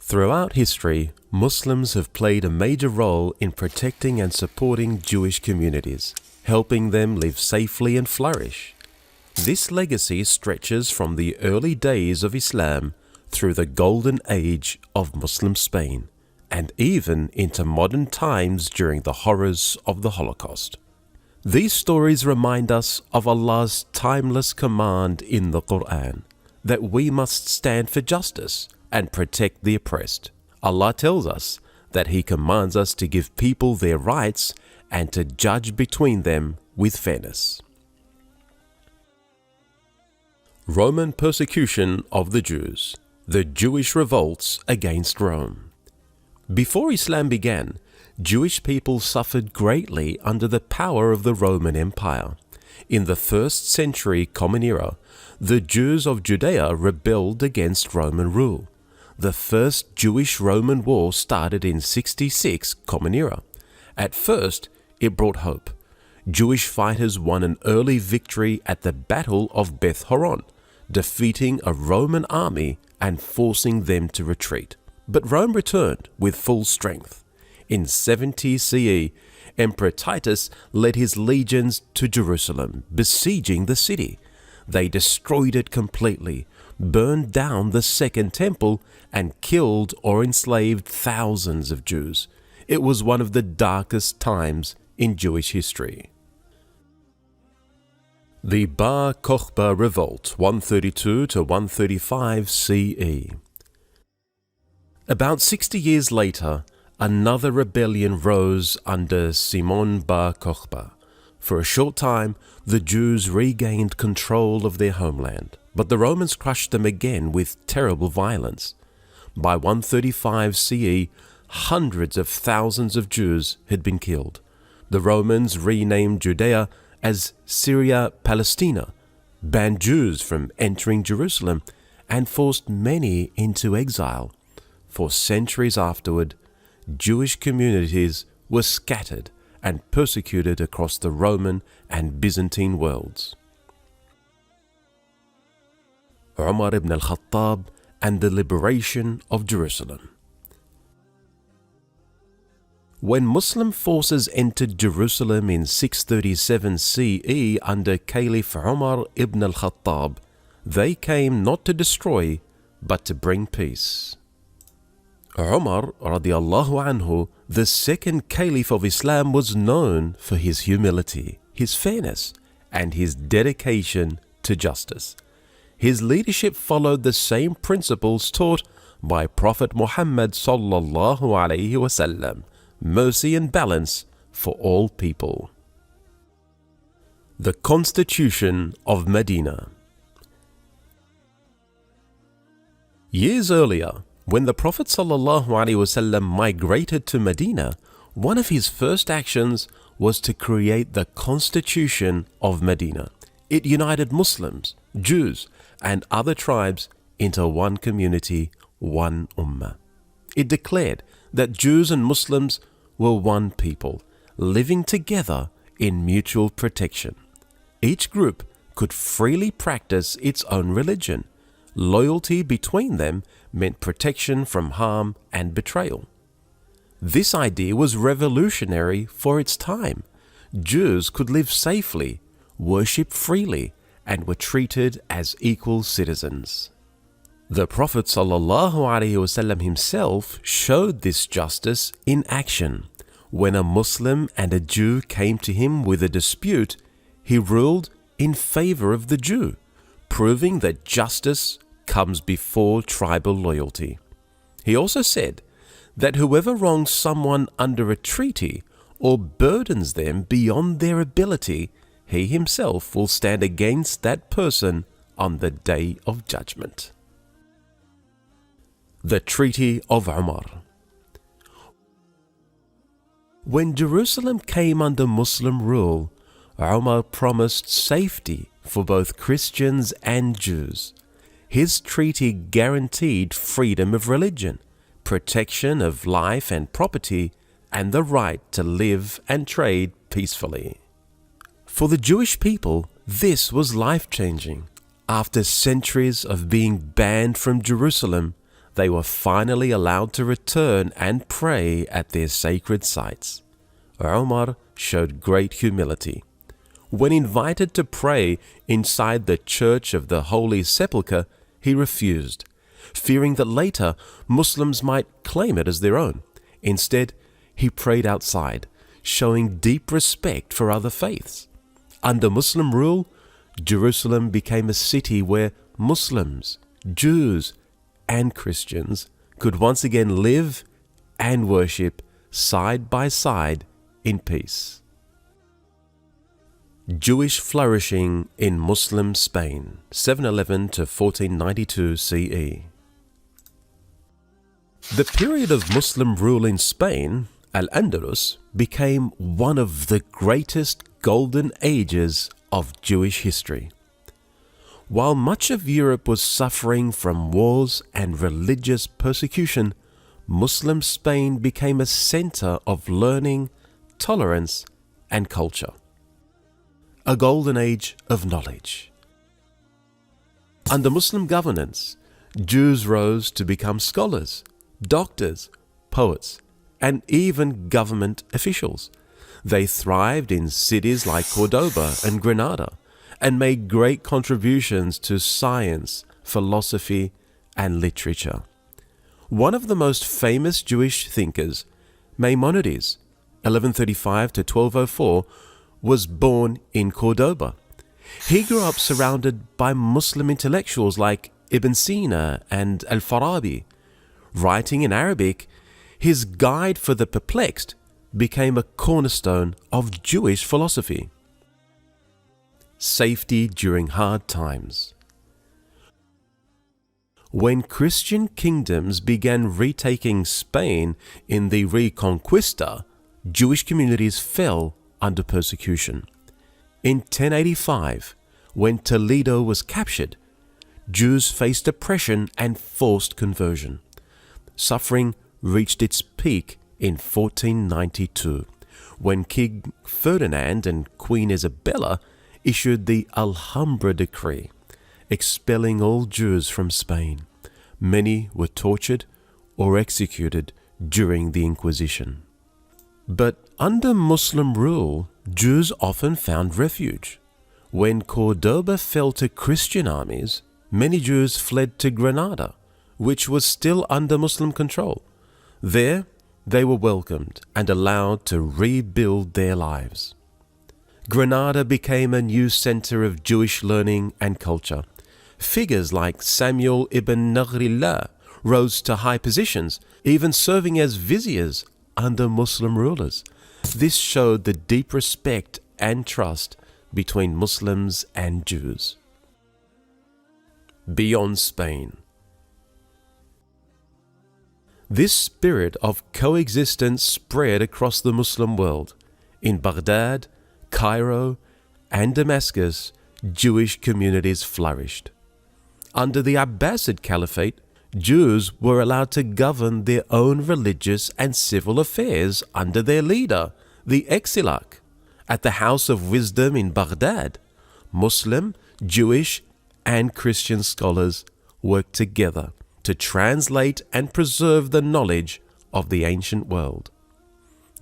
Throughout history, Muslims have played a major role in protecting and supporting Jewish communities, helping them live safely and flourish. This legacy stretches from the early days of Islam through the golden age of Muslim Spain, and even into modern times during the horrors of the Holocaust. These stories remind us of Allah's timeless command in the Quran that we must stand for justice and protect the oppressed. Allah tells us that He commands us to give people their rights and to judge between them with fairness. Roman persecution of the Jews, the Jewish revolts against Rome. Before Islam began, Jewish people suffered greatly under the power of the Roman Empire. In the 1st century Common Era, the Jews of Judea rebelled against Roman rule. The First Jewish-Roman War started in 66 Common Era. At first, it brought hope. Jewish fighters won an early victory at the Battle of Beth Horon, defeating a Roman army and forcing them to retreat. But Rome returned with full strength. In 70 CE, Emperor Titus led his legions to Jerusalem, besieging the city. They destroyed it completely, burned down the Second Temple, and killed or enslaved thousands of Jews. It was one of the darkest times in Jewish history. The Bar Kokhba Revolt, 132 to 135 CE. About 60 years later, another rebellion rose under Simon Bar Kokhba. For a short time, the Jews regained control of their homeland, but the Romans crushed them again with terrible violence. By 135 CE, hundreds of thousands of Jews had been killed. The Romans renamed Judea as Syria Palestina, banned Jews from entering Jerusalem, and forced many into exile. For centuries afterward, Jewish communities were scattered and persecuted across the Roman and Byzantine worlds. Umar ibn al-Khattab and the liberation of Jerusalem. When Muslim forces entered Jerusalem in 637 CE under Caliph Umar ibn al-Khattab, they came not to destroy, but to bring peace. Umar radiallahu anhu, the second Caliph of Islam, was known for his humility, his fairness, and his dedication to justice. His leadership followed the same principles taught by Prophet Muhammad sallallahu alaihi wasallam, mercy and balance for all people. The Constitution of Medina. Years earlier, when the Prophet ﷺ migrated to Medina, one of his first actions was to create the Constitution of Medina. It united Muslims, Jews, and other tribes into one community, one ummah. It declared that Jews and Muslims were one people, living together in mutual protection. Each group could freely practice its own religion. Loyalty between them meant protection from harm and betrayal. This idea was revolutionary for its time. Jews could live safely, worship freely, and were treated as equal citizens. The Prophet ﷺ himself showed this justice in action. When a Muslim and a Jew came to him with a dispute, he ruled in favor of the Jew, proving that justice comes before tribal loyalty. He also said that whoever wrongs someone under a treaty or burdens them beyond their ability, he himself will stand against that person on the day of judgment. The Treaty of Umar. When Jerusalem came under Muslim rule, Umar promised safety for both Christians and Jews. His treaty guaranteed freedom of religion, protection of life and property, and the right to live and trade peacefully. For the Jewish people, this was life-changing. After centuries of being banned from Jerusalem, they were finally allowed to return and pray at their sacred sites. Umar showed great humility. When invited to pray inside the Church of the Holy Sepulchre, he refused, fearing that later Muslims might claim it as their own. Instead, he prayed outside, showing deep respect for other faiths. Under Muslim rule, Jerusalem became a city where Muslims, Jews, and Christians could once again live and worship side by side in peace. Jewish flourishing in Muslim Spain, 711 to 1492 CE. The period of Muslim rule in Spain, Al-Andalus, became one of the greatest golden ages of Jewish history. While much of Europe was suffering from wars and religious persecution, Muslim Spain became a center of learning, tolerance, and culture. A golden age of knowledge. Under Muslim governance, Jews rose to become scholars, doctors, poets, and even government officials. They thrived in cities like Cordoba and Granada and made great contributions to science, philosophy, and literature. One of the most famous Jewish thinkers, Maimonides, 1135 to 1204, was born in Cordoba. He grew up surrounded by Muslim intellectuals like Ibn Sina and Al-Farabi. Writing in Arabic, his Guide for the Perplexed became a cornerstone of Jewish philosophy. Safety during hard times. When Christian kingdoms began retaking Spain in the Reconquista, Jewish communities fell under persecution. In 1085, when Toledo was captured, Jews faced oppression and forced conversion. Suffering reached its peak in 1492, when King Ferdinand and Queen Isabella issued the Alhambra Decree, expelling all Jews from Spain. Many were tortured or executed during the Inquisition. But under Muslim rule, Jews often found refuge. When Cordoba fell to Christian armies, many Jews fled to Granada, which was still under Muslim control. There, they were welcomed and allowed to rebuild their lives. Granada became a new center of Jewish learning and culture. Figures like Samuel ibn Naghrillah rose to high positions, even serving as viziers under Muslim rulers. This showed the deep respect and trust between Muslims and Jews. Beyond Spain. This spirit of coexistence spread across the Muslim world. In Baghdad, Cairo, and Damascus, Jewish communities flourished. Under the Abbasid Caliphate, Jews were allowed to govern their own religious and civil affairs under their leader, the Exilak. At the House of Wisdom in Baghdad, Muslim, Jewish, and Christian scholars worked together to translate and preserve the knowledge of the ancient world.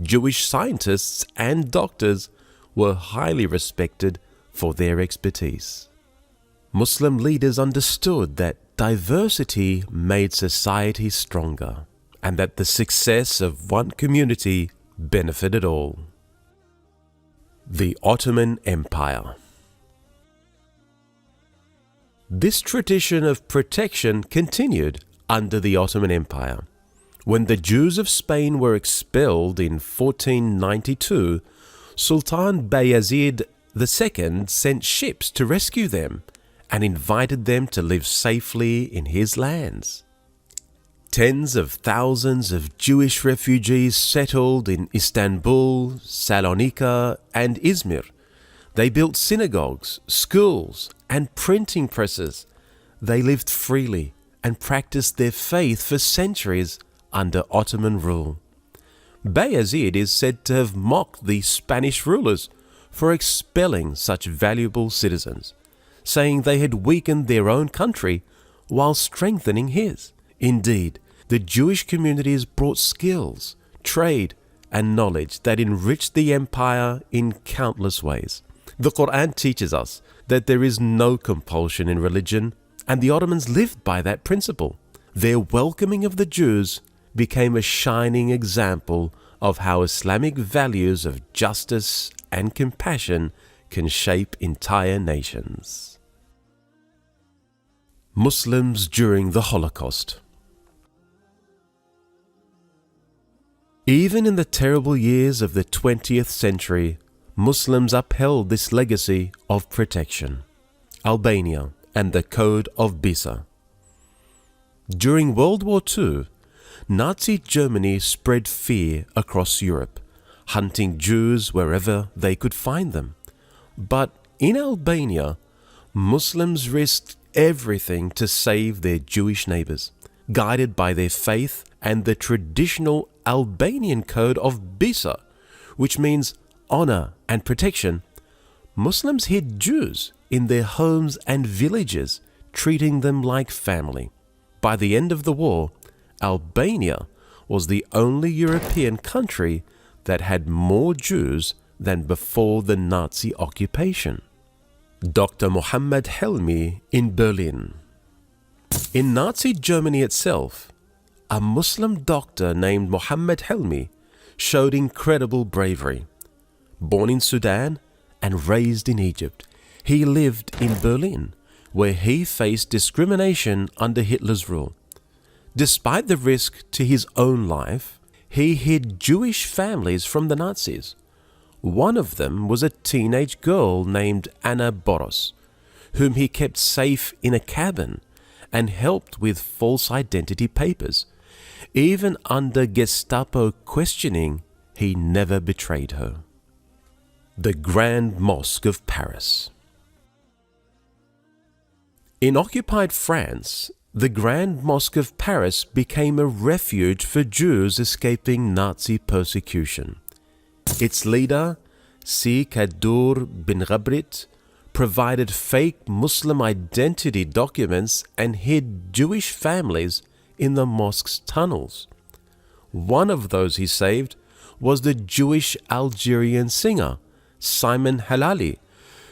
Jewish scientists and doctors were highly respected for their expertise. Muslim leaders understood that diversity made society stronger and that the success of one community benefited all. The Ottoman Empire. This tradition of protection continued under the Ottoman Empire. When the Jews of Spain were expelled in 1492, Sultan Bayezid II sent ships to rescue them and invited them to live safely in his lands. Tens of thousands of Jewish refugees settled in Istanbul, Salonika, and Izmir. They built synagogues, schools, and printing presses. They lived freely and practiced their faith for centuries under Ottoman rule. Bayezid is said to have mocked the Spanish rulers for expelling such valuable citizens, saying they had weakened their own country while strengthening his. Indeed, the Jewish communities brought skills, trade, and knowledge that enriched the empire in countless ways. The Quran teaches us that there is no compulsion in religion, and the Ottomans lived by that principle. Their welcoming of the Jews became a shining example of how Islamic values of justice and compassion can shape entire nations. Muslims during the Holocaust. Even in the terrible years of the 20th century, Muslims upheld this legacy of protection. Albania and the Code of Bisa. During World War II, Nazi Germany spread fear across Europe, hunting Jews wherever they could find them. But in Albania, Muslims risked everything to save their Jewish neighbors. Guided by their faith and the traditional Albanian code of Bisa, which means honor and protection, Muslims hid Jews in their homes and villages, treating them like family. By the end of the war, Albania was the only European country that had more Jews than before the Nazi occupation. Dr. Mohammed Helmi in Berlin. In Nazi Germany itself, a Muslim doctor named Mohammed Helmi showed incredible bravery. Born in Sudan and raised in Egypt, he lived in Berlin, where he faced discrimination under Hitler's rule. Despite the risk to his own life, he hid Jewish families from the Nazis. One of them was a teenage girl named Anna Boros, whom he kept safe in a cabin and helped with false identity papers. Even under Gestapo questioning, he never betrayed her. The Grand Mosque of Paris. In occupied France, the Grand Mosque of Paris became a refuge for Jews escaping Nazi persecution. Its leader, Si Kadur bin Ghabrit, provided fake Muslim identity documents and hid Jewish families in the mosque's tunnels. One of those he saved was the Jewish Algerian singer, Simon Halali,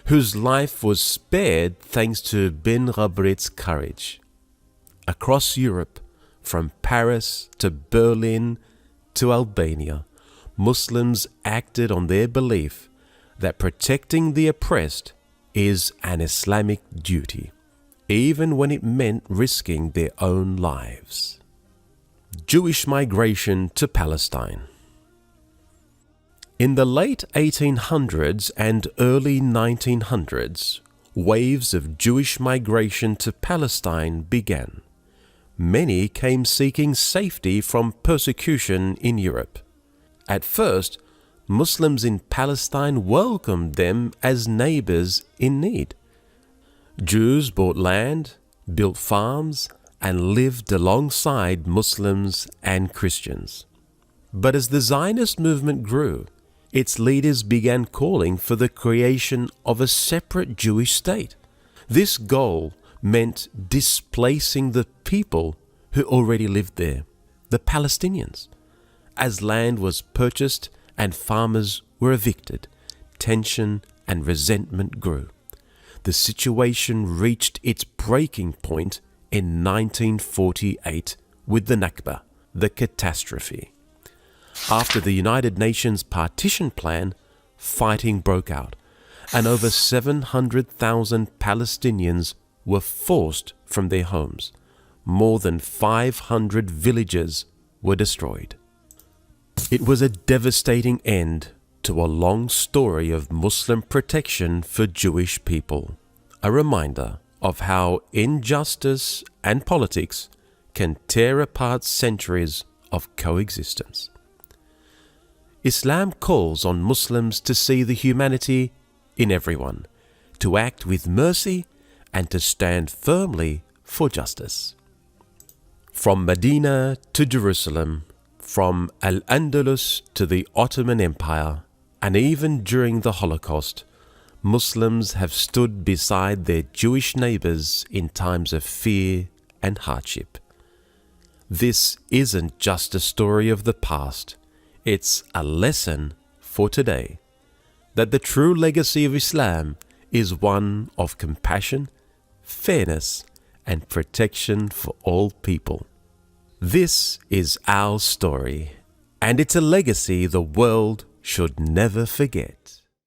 whose life was spared thanks to bin Ghabrit's courage. Across Europe, from Paris to Berlin to Albania, Muslims acted on their belief that protecting the oppressed is an Islamic duty, even when it meant risking their own lives. Jewish migration to Palestine. In the late 1800s and early 1900s, waves of Jewish migration to Palestine began. Many came seeking safety from persecution in Europe. At first, Muslims in Palestine welcomed them as neighbors in need. Jews bought land, built farms, and lived alongside Muslims and Christians. But as the Zionist movement grew, its leaders began calling for the creation of a separate Jewish state. This goal meant displacing the people who already lived there, the Palestinians. As land was purchased and farmers were evicted, tension and resentment grew. The situation reached its breaking point in 1948 with the Nakba, the catastrophe. After the United Nations partition plan, fighting broke out, and over 700,000 Palestinians were forced from their homes. More than 500 villages were destroyed. It was a devastating end to a long story of Muslim protection for Jewish people, a reminder of how injustice and politics can tear apart centuries of coexistence. Islam calls on Muslims to see the humanity in everyone, to act with mercy, and to stand firmly for justice. From Medina to Jerusalem, from Al-Andalus to the Ottoman Empire, and even during the Holocaust, Muslims have stood beside their Jewish neighbors in times of fear and hardship. This isn't just a story of the past, it's a lesson for today, that the true legacy of Islam is one of compassion, fairness, and protection for all people. This is our story, and it's a legacy the world should never forget.